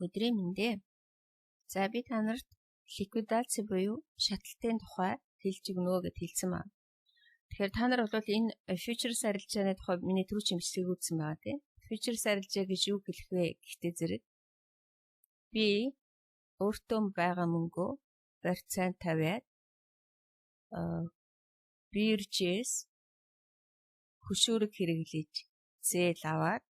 Өдрийн мэндэ. За би та нарт ликвидаци буюу шаталтын тухай хэлж өгнө гэд хэлсэн маа. Тэгэхээр та нар бол энэ futures арилжааны тухай миний түрүү чимсгийг үзсэн байгаа тийм. Futures арилжаа гэж юу хэлэх вэ гэхдээ зэрэг би өөртөө байгаа мөнгөө барьцаанд тавиад биржээс хөшөөрөг хэрэглэж зээл аваад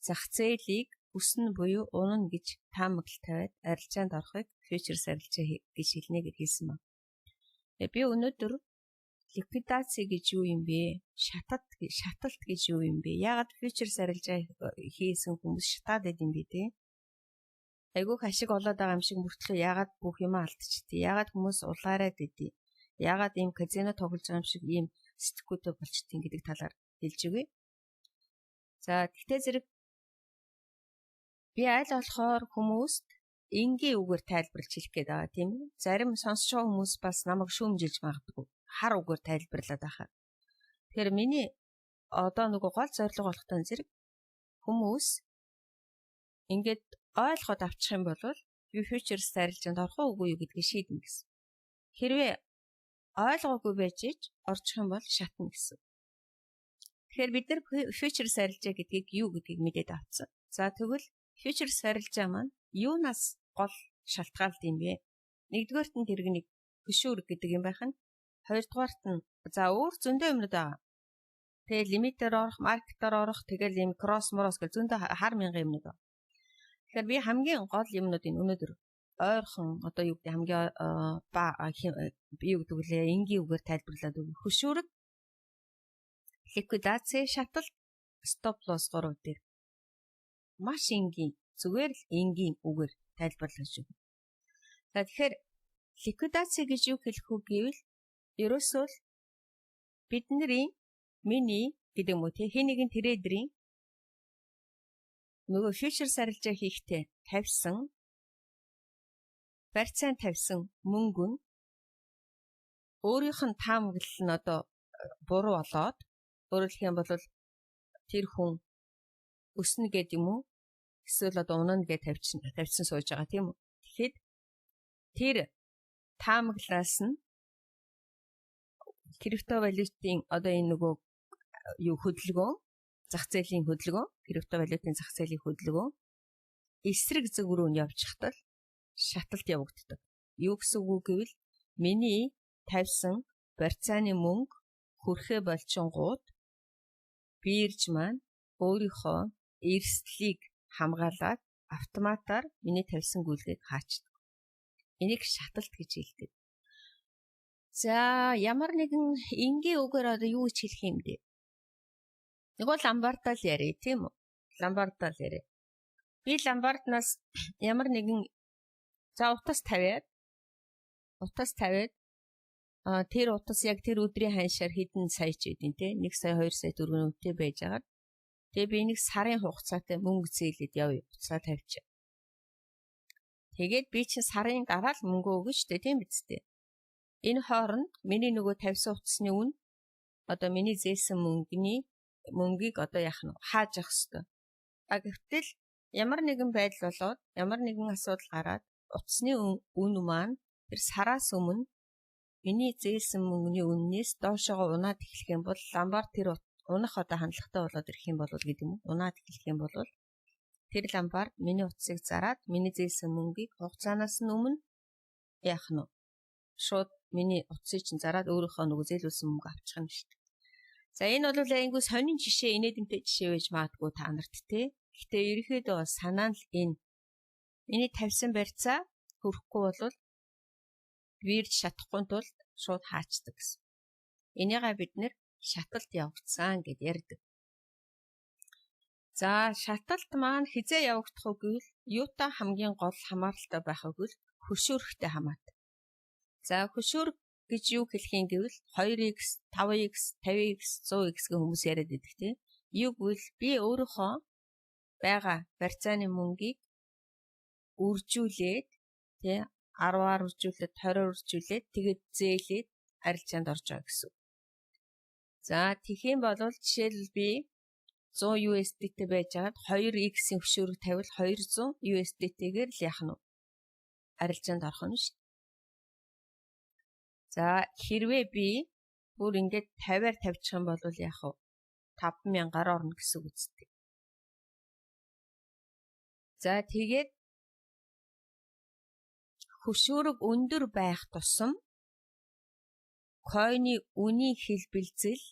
зах зээлийг өснө буюу унана гэж таамаглал тавиад арилжаанд орохыг futures арилжаа гэж хэлнэ гэж хэлсэн байна. Би өнөөдөр ликвидаци гэж юу юм бэ? Шаталт гэж юу юм бэ? Яагаад futures арилжаа хийсэн хүмүүс шатаад байд юм бэ те? Айгүйх ашиг олоод байгаа юм шиг мөртлөө яагаад бүх юм алдчихдээ? Яагаад хүмүүс улаарайд идэв? Яагаад ийм казино тоглож байгаа юм шиг ийм сэтгүүтэй болчтیں۔ Гэдэг талаар хэлж өгье. За тэгтээ зэрэг би аль болохоор хүмүүст энгийн үгээр тайлбарлаж хэлэх гээд байгаа тийм үү? Зарим сонсож байгаа хүмүүс бас намайг шүүмжилж магадгүй. Хар үгээр тайлбарлаад байхаа. Тэгэхээр миний одоо нөгөө гол зорилго болохтой зэрэг хүмүүс ингээд ойлгоод авчих юм бол би futures арилжаанд орох уугүй юу гэдгийг шийднэ гэсэн. Хэрвээ ойлгоогүй байж орчих юм бол шатна гэсэн. Тэгэхээр бид нар futures арилжаа гэдгийг юу гэдгийг мэдээд авцсан. За тэгвэл futures арилжаа маань юунаас гол шалтгаалт юм бэ? Нэгдүгээрт нь тэрэг хөшөөрөг гэдэг юм байх нь. Хоёрдугаарт нь за өөр зөндөө юмнууд байгаа. Тэгээ лимитээр орох, маркетаар орох, тэгэл ийм кросс мороос гэл зөндөө хар мянган юмнууд байна. Тэгэхээр би хамгийн гол юмнуудыг өнөөдөр ойрхон одоо юу гэдэг хамгийн би юу гэдэг вэ? Энгийн үгээр тайлбарлаад өгье. Хөшөөрөг, ликвидаци, шаталт, стоп лосс 3 дээр маш энгийн зүгээр л энгийн үгээр тайлбарлаж өгье. За тэгэхээр ликвидаци гэж юу хэлэх үг гэвэл ерөөсөө миний гэдэг юм уу те хэн нэгэн трейдерийн нөгөө futures арилжаа хийхдээ барьцаанд тавьсан мөнгө нь өөрийнх нь таамаглал нь одоо буруу болоод өөрөлдөх юм бол тэр хүн өснө гэдэг юм уу эсвэл одоо унана гэж тавьсан сууж байгаа тийм үү. Тэгэхэд тэр таамаглалаас нь крипто валютын одоо энэ нөгөө юу хөдөлгөөн зах зээлийн хөдөлгөөн крипто валютын зах зээлийн хөдөлгөөн эсрэг зүг рүү нь явчихтал шаталт явагддаг. Юу гэсэн үг гэвэл миний тавьсан барьцааны мөнгө хүрхээ болчингууд бирж маань өөрийнхөө эрсдлийг хамгаалаад автоматар миний тавьсан гүйлгийг хаачдаг. Энийг шаталт гэж хэлдэг. За ямар нэгэн энгийн үгээр одоо юу гэж хэлэх юм бэ? Нэг бол ламбардаа л яриа тийм үү? Ламбардаа л яриа. Би ламбарднаас ямар нэгэн за утас тавиад тэр утас яг тэр өдрийн ханшаар хэдэн сая ч үдин те 1 сая 2 сая төгрөгийн үнэтэй байж байгаа. Тэгээ би нэг сарын хугацаатай мөнгө зээлээд явъя. Утасаа тавьчих. Тэгээд би чинь сарын дараа л мөнгө өгнө шүү дээ тийм биз дээ. Энэ хооронд миний нөгөө тавьсан утасны үн одоо миний зээлсэн мөнгийг одоо яах нь хааж явах хэрэгтэй. А гэвтэл ямар нэгэн байдал болоод ямар нэгэн асуудал гараад утасны үн маань тэр сараас өмнө миний зээлсэн мөнгөний үннээс доошоо унаад эхлэх юм бол ламбар тэр унах одоо хандлагатай болоод ирэх юм бол гэдэг юм уу? Унаад эхлэх юм бол тэр ламбар миний утсыг зараад миний зээлсэн мөнгийг хугацаанаас нь өмнө яах нь шууд миний утсыг чинь зараад өөрийнхөө нөгөө зээлүүлсэн мөнгө авчих юм шүү дээ. За энэ бол айгүй сонин жишээ, инээдэмтэй жишээ байж магадгүй та нарт те. Гэхдээ ерөнхийдөө санаа нь энэ. Миний тавьсан барьцаа хөрөхгүй бол бирж шатахгүй тулд шууд хаачдаг гэсэн. Энийгээ бид нэр шаталт явагдсан гэд ярьдаг. За шаталт маань хизээ явагдах уу гэвэл юутай хамгийн гол хамааралтай байх вэ гэвэл хөшөөрөхтэй хамаатай. За хөшөөрөх гэж юу хэлэх юм гэвэл 2x, 5x, 50x, 100x гэх хүмүүс яриад байдаг тийм. Юу гэвэл би өөрийнхөө байгаа барьцааны мөнгийг үржүүлээд тийм 10-аар үржүүлээд 20-аар үржүүлээд тэгээд зээлээд арилжаанд орж байгаа гэсэн. За тэгэх юм бол жишээлбэл би 100 USDT байж байгаад 2x-ийн хөшөөрөг тавил 200 USDT-гээр л яах нь арилжаанд орох нь шүү. За хэрвээ би бүр ингээд 50-аар тавьчих юм бол яах вэ? 5,000-аар орно гэсэн үг үстэй. За тэгээд хөшөөрөг өндөр байх тусам койны үнийн хэлбэлзэл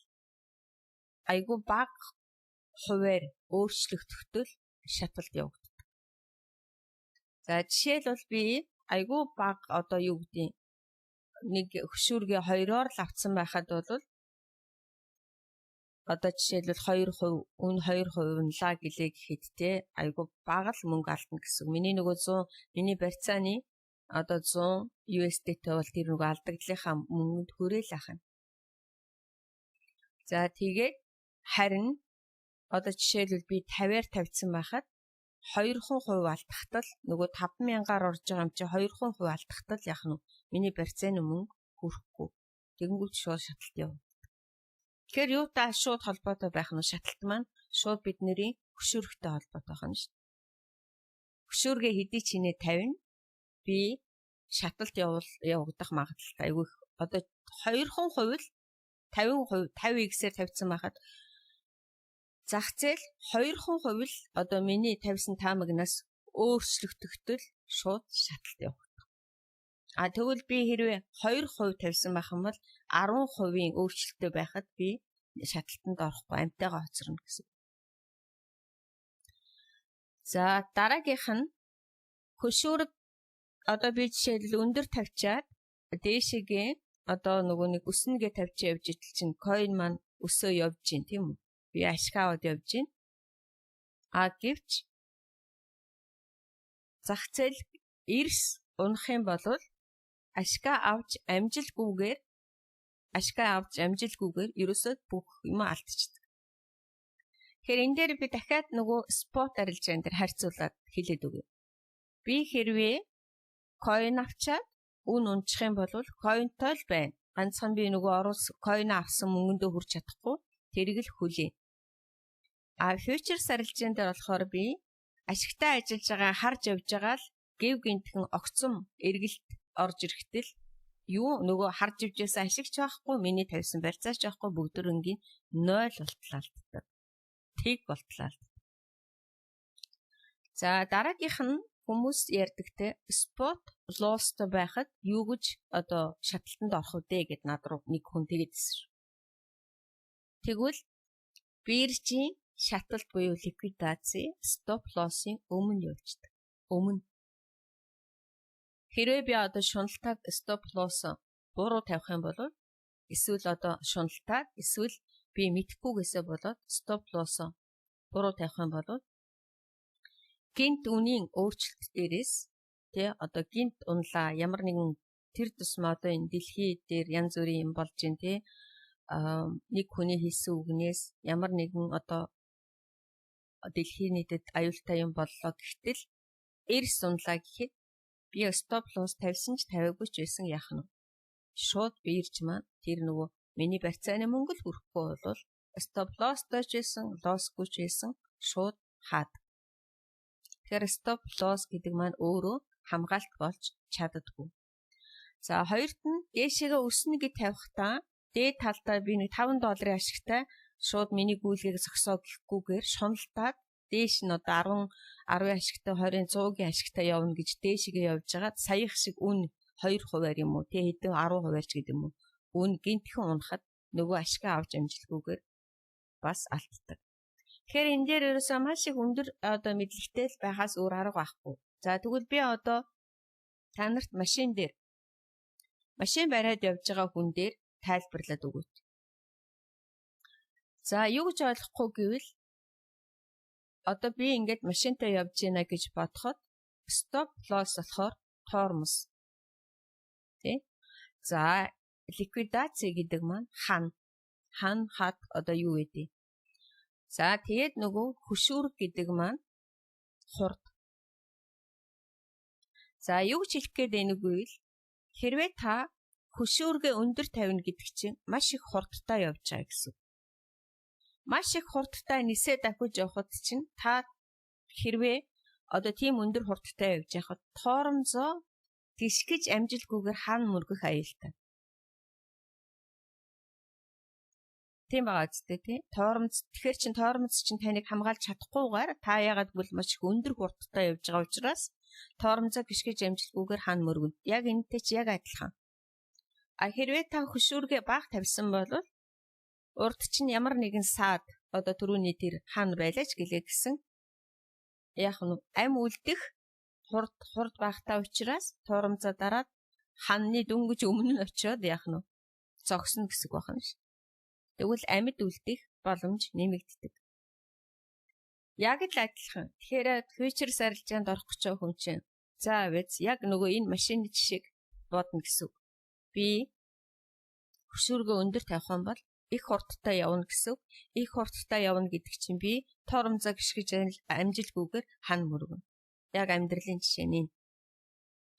айгүй бага хуваар өөрчлөгдөхтөл шаталт явагддаг. За жишээлбэл би айгүй бага одоо юу гэдэг нэг хөшөөргээ 2-оор л авцсан байхад бол одоо жишээлбэл 2%, үн 2% нлаа гэлээ гэхэд те айгүй бага л мөнгө алдна гэсэн. Миний нөгөө 100 миний барьцааны одоо 100 USDT бол тэр нөгөө алдагдлынхаа мөнгөнд хүрээл ахна. За тэгээд харин одоо жишээлбэл би 50-аар тавьсан байхад 2% алдахтал нөгөө 5,000-аар орж байгаа юм чи 2% алдахтал яах нь миний барьцааны мөнгө хүрэхгүй. Тэгэнгүүт шууд шаталт явна. Тэгэхээр юутай шууд холбоотой байх нь шаталт маань шууд бидний хөшөөрөгтэй холбоотой байна шүү дээ. Хөшөөргээ хэдий ч нэ 50 би шаталт явагдах магадлалтай айгүй их. Одоо 2% л 50x-ээр тавьсан байхад зах зээл 2% л одоо миний тавьсан таамагнаас өөрчлөгдөхтөл шууд шаталт явагдав. А тэгвэл би хэрвээ 2% тавьсан байх юм бол 10%-ийн өөрчлөлттэй байхад би шаталтанд орохгүй амтайгаа хоцорно гэсэн. За дараагийнх нь хөшөөрөг одоо би жишээлбэл өндөр тавьчаад дээшээгээ одоо нөгөө нэг өснөгээ тавьж явж идэл чинь coin маань өсөө явж гин тийм үү? Би ашиг аваад явж гин. А гэвч зах зээл эрс унах юм бол ашиг авч амжилгүйгээр ерөөсөө бүх юм алдчихдаг. Тэгэхээр энэ дээр би дахиад нөгөө спот арилжаан дээр харьцуулаад хэлээд өгье. Би хэрвээ coin авчаад үн унчих юм бол coinтой л байна. Ганцхан би нөгөө coin авсан мөнгөндөө хүрч чадахгүй тэрийг л хүлээ. А futures арилжаан дээр болохоор би ашигтай ажиллаж байгаа харж явж байгаа л гэв гинтхэн огцом эргэлт орж ирэхтэл юу нөгөө харж ивжсэн ашигч байхгүй миний тавьсан барьцаач байхгүй бүгдөрөнгийн 0 болтлаалддаг. Тэг болтлаалддаг. За дараагийнх нь хүмүүс ярьдагтэй spot loss-тай байхад юу гэж одоо шаталтанд орох үдэ гэд над руу нэг хүн тэгээдсэн шүү. Тэгвэл биржийн шаталт буюу ликвидаци stop loss-ийн өмнө явждаг. Өмнө. Хэрвээ би одоо шуналтад stop loss буруу тавих юм бол эсвэл одоо шуналтад эсвэл би мэдхгүйгээсээ болоод stop loss буруу тавих юм бол гинт үнийн өөрчлөлт дээрээс тий одоо гинт унлаа ямар нэгэн тэр тусмаа одоо энэ дэлхий дээр янз бүрийн юм болж байна тий нэг хүний хийсэн үгнээс ямар нэгэн одоо дэлхийн нийтэд аюултай юм боллоо гэхтэл эрс унлаа гэхэд би stop loss тавьсан ч тавиагүй ч байсан яах нь шууд бирж маань тэр нөгөө миний барьцааны мөнгө л хүрэхгүй бол stop loss дэж байсан lossгүй ч байсан шууд хаад. Тэгэхээр stop loss гэдэг маань өөрөө хамгаалт болж чаддаггүй. За хоёрт нь дээшээгээ өснө гэж тавихтаа дээд талдаа би нэг $5 ашигтай шууд миний гүйлгийг зогсоо гэхгүйгээр шуналтаад дээш нь одоо 10 ашигтай 20 100-ийн ашигтай явна гэж дээшээгээ явж байгаа саях шиг үн 2% юм уу тий хэдэн 10% ч гэдэг юм уу үн гинтхэн унахад нөгөө ашиг авч амжилгүйгээр бас алддаг. Тэгэхээр энэ дээр ерөөсөө маш их өндөр одоо мэдлэгтэй л байхаас өөр арга байхгүй. За тэгвэл би одоо та нарт машин бариад явж байгаа хүн дээр тайлбарлаад өгөөч. За юу гэж ойлгохгүй гэвэл одоо би ингээд машинтай явж гинэ гэж бодоход stop loss болохоор тормоз. Тэ? За ликвидаци гэдэг маань хад одоо юу гэдэг. За тэгээд нөгөө хөшөөрөг гэдэг маань хурд. За юу ч хэлэх гээд байноуг гэвэл хэрвээ та хөшөөргөө өндөр тавина гэдэг чинь маш их хурдтай явж байгаа гэсэн. маш их хурдтай нисээ давхиж явхад чинь та хэрвээ одоо тийм өндөр хурдтай явж яхад тоормзоо гიშгэж амжилтгүйгээр хаана мөргөх аюултай. Тийм байгаа үстэй тий. Тэгэхээр чин тоормз чинь таныг хамгаалж чадахгүйгээр та яагаад гэвэл маш их өндөр хурдтай явж байгаа учраас тоормзоо гიშгэж амжилтгүйгээр хаана мөргөнө. Яг энэтэй чи яг адилхан. А хэрвээ та хөшүүргээ баг тавьсан бол урд чинь ямар нэгэн саад одоо түрүүний тэр хаана байлаач гэлээ гэсэн яг нь ам үлдэх хурд багтаа учраас тоормзоо дараад ханны дөнгөж өмнө нь очиод яг нь зогсно гэсэн байна ш. Тэгвэл амьд үлдэх боломж нэмэгддэг. Яг л адилхан. Тэгэхээр фьючерс арилжаанд орох гэж байгаа хүн чинь за авэц яг нөгөө энэ машины жишээг бодно гэсэн үг. Би хөшүүргөө өндөр тавих юм бол их хурдтай явна гэсэн. Их хурдтай явна гэдэг чинь би тоормзоо гიშгэж амжилтгүйгээр хана мөргөнө. Яг амьдралын жишээ нь.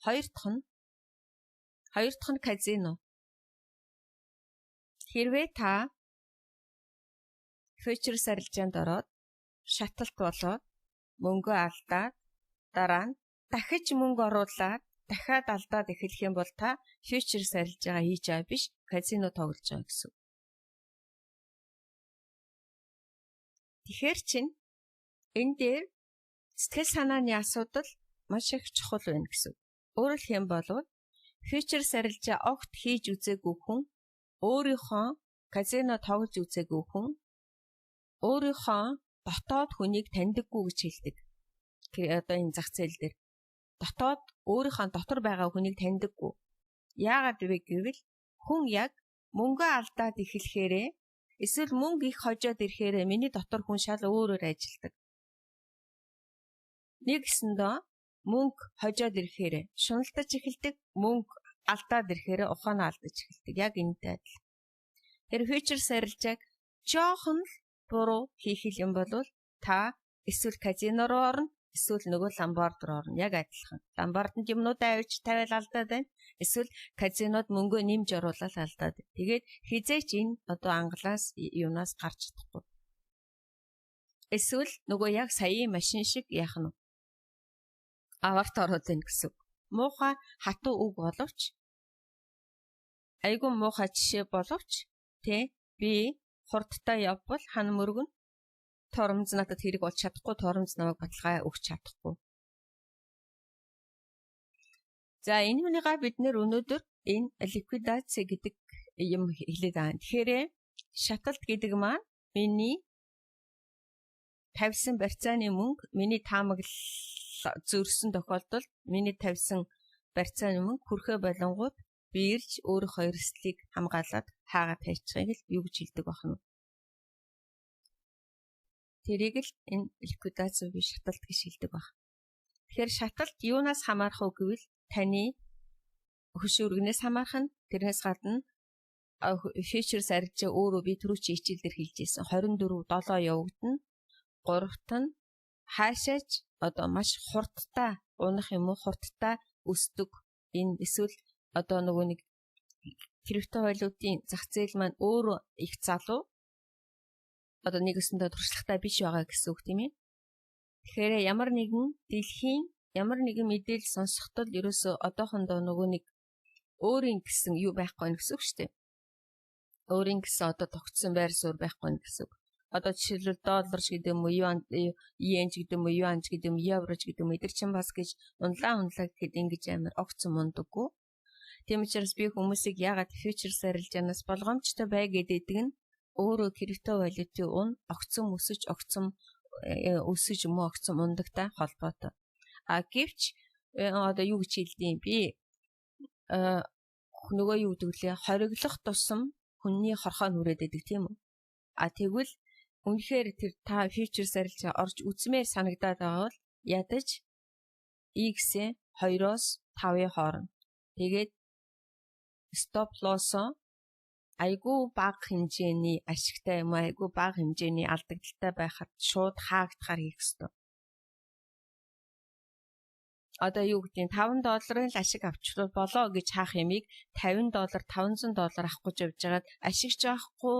Хоёр дахь нь казино. Хэрвээ та фьючерс арилжаанд ороод шаталт болоод мөнгө алдаад дараа нь дахиж мөнгө оруулаад дахиад алдаад эхлэх юм бол та фьючерс арилжаа хийж байгаа биш казино тоглож байгаа гэсэн. Тэгэхээр чин энэ дээр сэтгэл санааны асуудал маш их чухал байна гэсэн. Өөрөөр хэлбэл фьючерс арилжаа огт хийж үзээгүй хүн өөрийнхөө казино тоглож үзээгүй хүн өөрийнхөө дотоод хүнийг таньдаггүй гэж хэлдэг. Одоо энэ зах зээл дээр дотоод өөрийнхөө дотор байгаа хүнийг таньдаггүй. Яагаад вэ гэвэл хүн яг мөнгө алдаад эхлэхээрээ эсвэл мөнгө их хожоод ирэхээрээ миний дотор хүн шал өөрөөр ажилдаг. Нэгсэндээ мөнгө хожоод ирэхээрээ шуналтаж эхэлдэг, мөнгө алдаад ирэхээрээ ухаанаа алдаж эхэлдэг. Яг энэтэй адил. Тэр фьючерс арилжааг жоохон л буруу хийх юм бол та эсвэл казино руу орно, эсвэл нөгөө ламбард руу орно. Яг адилхан. Ламбарданд юмнуудаа авч тавиал алдаад байна. Эсвэл казинод мөнгөө нэмж оруулаад алдаад. Тэгээд хизээч энэ одоо англаас юунаас гарч чадахгүй. Эсвэл нөгөө яг саяын машин шиг яах нь аварт ороод байна гэсэн. Муухай хатуу үг боловч айгүй муухай жишээ боловч тий би хурдтай явбал хана мөргөн тоормз надад хэрэг болж чадахгүй, тоормз намайг баталгаа өгч чадахгүй. За энэ хүнийгаа бид нэр өнөөдөр энэ ликвидаци гэдэг юм хэлээд байгаа. Тэгэхээр шаталт гэдэг маань миний тавьсан барьцааны мөнгө, миний таамаглал зөрсөн тохиолдолд миний тавьсан барьцааны мөнгө хүрхэ болонгууд би ирж өөрийнхөө эрсдлийг хамгаалаад хаагаад хайчихыг л юу гэж хэлдэг байна. Тэрийг л энэ ликвидаци биш шаталт гэж хэлдэг байна. Тэгэхээр шаталт юунаас хамаарах вэ гэвэл таны хөшүүргнээс хамаарх нь, тэрнээс гадна фьючерс арилжаа өөрөө би түрүү чи хичээлдэр хэлжсэн 24/7 явагдана. Гуравт нь хаашаач одоо маш хурдтай унах юм уу, хурдтай өсдөг. Энэ эсвэл одоо нөгөө нэг криптовалютын зах зээл маань өөрөө их залуу одоо нэгэсэндээ туршлагатай биш байгаа гэсэн үг тийм ээ. Тэгэхээр ямар нэгэн дэлхийн ямар нэгэн мэдээлэл сонсохдоо ерөөсөө одоохондоо нөгөө нэг өөрийн гэсэн юу байхгүй гэсэн үг шүү дээ. Өөрийн гэсэн одоо тогтсон байр суурь байхгүй гэсэн үг. Одоо жишээлбэл доллар ч гэдэг юм уу, йен ч гэдэг юм уу, юан ч гэдэг юм, евро ч гэдэг юм. Эдгээр чинь бас гэж унлаа гэхэд ингэж амар огцон мундаггүй. Тийм учраас би хүмүүсийг яагаад фьючерс арилжаанаас болгоомжтой бай гэдэг нь өөрөө криптовалютын ун огцон өсөж юм уу огцон ундагтай холбоотой. А гэвч одоо юу гэж хэлдэм би нөгөө юу гэдэг лээ хориглох тусам хүний хорхоо нүрээд байдаг тийм үү? А тэгвэл үнэхээр тэр та фьючерс арилжаа орж үзмээр санагдаад байгаа бол ядаж X-ийн 2-оос 5-ын хооронд. Тэгээд стоп лоссоо айгүй бага хэмжээний ашигтай юм уу айгүй бага хэмжээний алдагдaltaй байхад шууд хаагдахаар хийх ёстой. Одоо юу гэдэг нь $5 л ашиг авчихвал болоо гэж хаах юмыг $50 $500 авах гэж явж байгаад ашигч авахгүй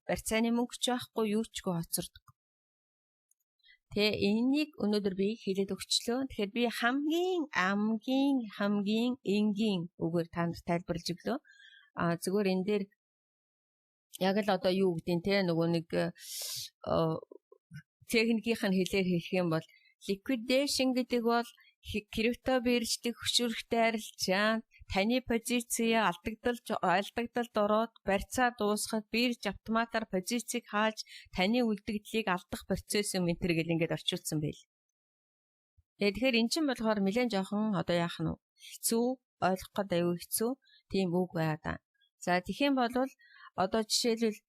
барьцааны мөнгө ч байхгүй, юу ч хоцордог. Тэгээ энийг өнөөдөр би хэлээд өгчлөө. Тэгэхээр би хамгийн энгийн үгээр танд тайлбарлаж өглөө. Зүгээр энэ дээр яг л одоо юу гэдгийг те нөгөө нэг техникийнх нь хэлээр хэлэх юм бол liquidation гэдэг бол крипто бирждэг хөшүүрэгтэй арилжаанд таны позицийг алдагдалд ороод барьцаа дуусгаад бирж автоматар позицийг хааж таны үлдэгдлийг алдах процесс юм энэ гэл ингээд орчуулсан байл. Тэгэхээр эн чинь болохоор нэлээд жоохон одоо яах нь хэцүү ойлгох гээд аюу хэцүү тийм үг байна. За тэгэх юм бол одоо жишээлбэл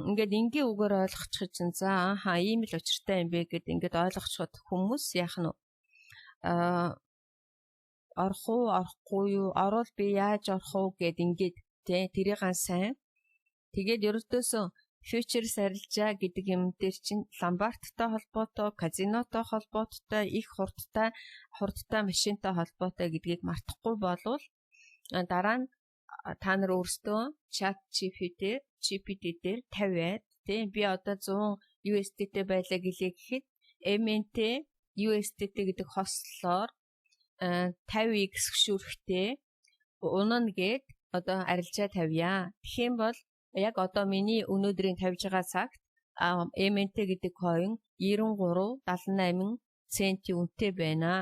ингээд энгийн үгээр ойлгочих чинь за ийм л учиртай юм бэ гэд ингээд ойлгочиход хүмүүс яах нь орох уу орохгүй юу орвол би яаж орох уу гэд ингээд тэрийг сайн тэгээд ерөөдөөсөө фьючерс арилжаа гэдэг юм дээр чинь ламбарттай холбоотой казинотой холбоотой их хурдтай машинтай холбоотой гэдгийг мартахгүй болвол дараа нь та нар өөрсдөө чат GPT дээр тавиад би одоо 100 USDT байлаа гэлээ гэхэд MNT USDT гэдэг хослолоор 50x хөшүүрхтэй унана гэд одоо арилжаа тавья. Тэгэх юм бол яг одоо миний өнөөдрийн тавьж байгаа цагт MNT гэдэг coin 93.78 центийн үнэтэй байна.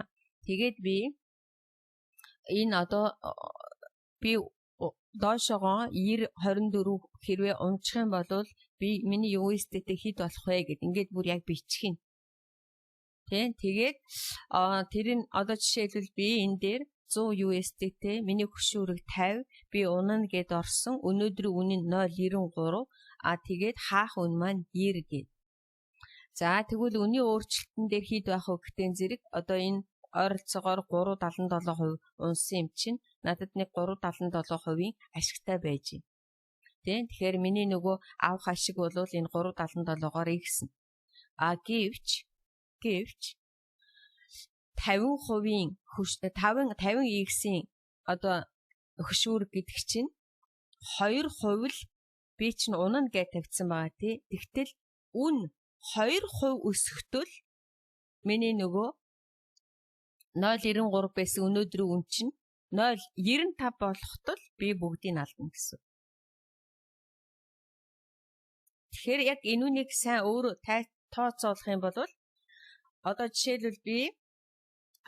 Тэгээд би энэ одоо би доошогоо 90.24 хэрвээ унчих юм бол би миний USDT хэд болох вэ гэд ингээд бүр яг бичих юм. Тэгээд тэр нь одоо жишээлбэл би энэ дээр 100 USDT миний хөшүүрэг 50 би унана гэд орсон. Өнөөдрийн үн нь 0.93 тэгээд хаах үн маань 90 гэд. За тэгвэл үнийн өөрчлөлтөн дээр хэд байх вэ гэхдээ зэрэг одоо энэ ойролцоогоор 3.77% унсан юм чинь надад нэг 3.77% ашигтай байж байна. Тэгэхээр миний нөгөө авах ашиг бол энэ 3.77-оор игсэн. Гэвч 50% 50x-ийн одоо хөшүүрэг гэдэг чинь 2% л би чинь унана гэж тавьсан байгаа тий. Тэгтэл үн 2% өсөхдөл миний нөгөө 0.93 байсан өнөөдрийн үн чинь 0.95 болохтол би бүгдийг нь алдна гэсэн. Тэгэхээр яг энүүнийг сайн өөрөө тооцоолох юм бол одоо жишээлбэл би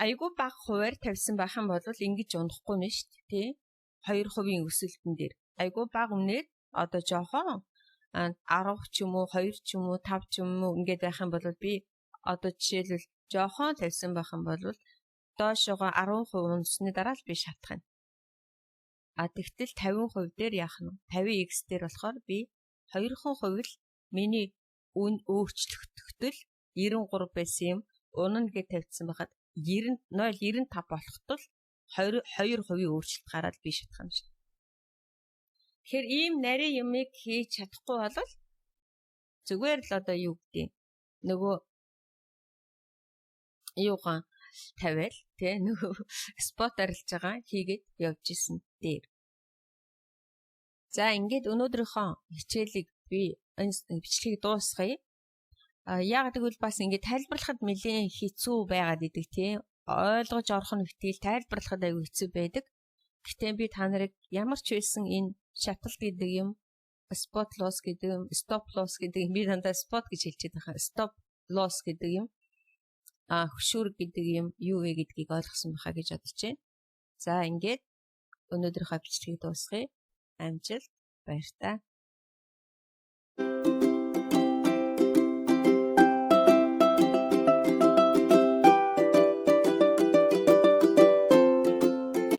айгүй бага хуваар тавьсан байх юм бол ингэж унахгүй нь шүү дээ тий. 2% өсөлтөн дээр айгүй бага үнээр одоо жоохон 10 ч юм уу 2 ч юм уу 5 ч юм уу ингэж байх юм бол би одоо жишээлбэл жоохон тавьсан байх юм бол доошогоо 10% унсны дараа л би шатах юм. Тэгтэл 50% дээр яах нь 50x дээр болохоор би 2% л миний үн өөрчлөгдөхтөл 93 байсан юм унана гэж тавьсан байхад 0.95 болохтол 2% өөрчлөлт гараад би шатах юм шиг. Тэгэхээр ийм нарийн юмыг хийж чадахгүй бол зүгээр л одоо юу гэдэг нөгөө юугаан тавиал тий нөгөө спот арилж байгаа хийгээд явж исэн дээр. За ингээд өнөөдрийнхөө хичээлийг би энэ бичлэгийг дуусгая. Яг тэгвэл бас ингээд тайлбарлахад нэлээд хэцүү байгаад идэг тий. Ойлгож орох нь ихтэй тайлбарлахад аюу хэцүү байдаг. Гэхдээ би та нарыг ямар ч байсан энэ шаталт гэдэг юм, spot loss гэдэг юм, stop loss гэдэг юм. Би дандаа spot гэж хэлчихэд байгаа. Stop loss гэдэг юм. Хөшүүрэг гэдэг юм юу вэ гэдгийг ойлгосон байхаа гэж бодож байна. За ингээд өнөөдрийнхөө бичлэгийг дуусгая. Амжилт баяр та.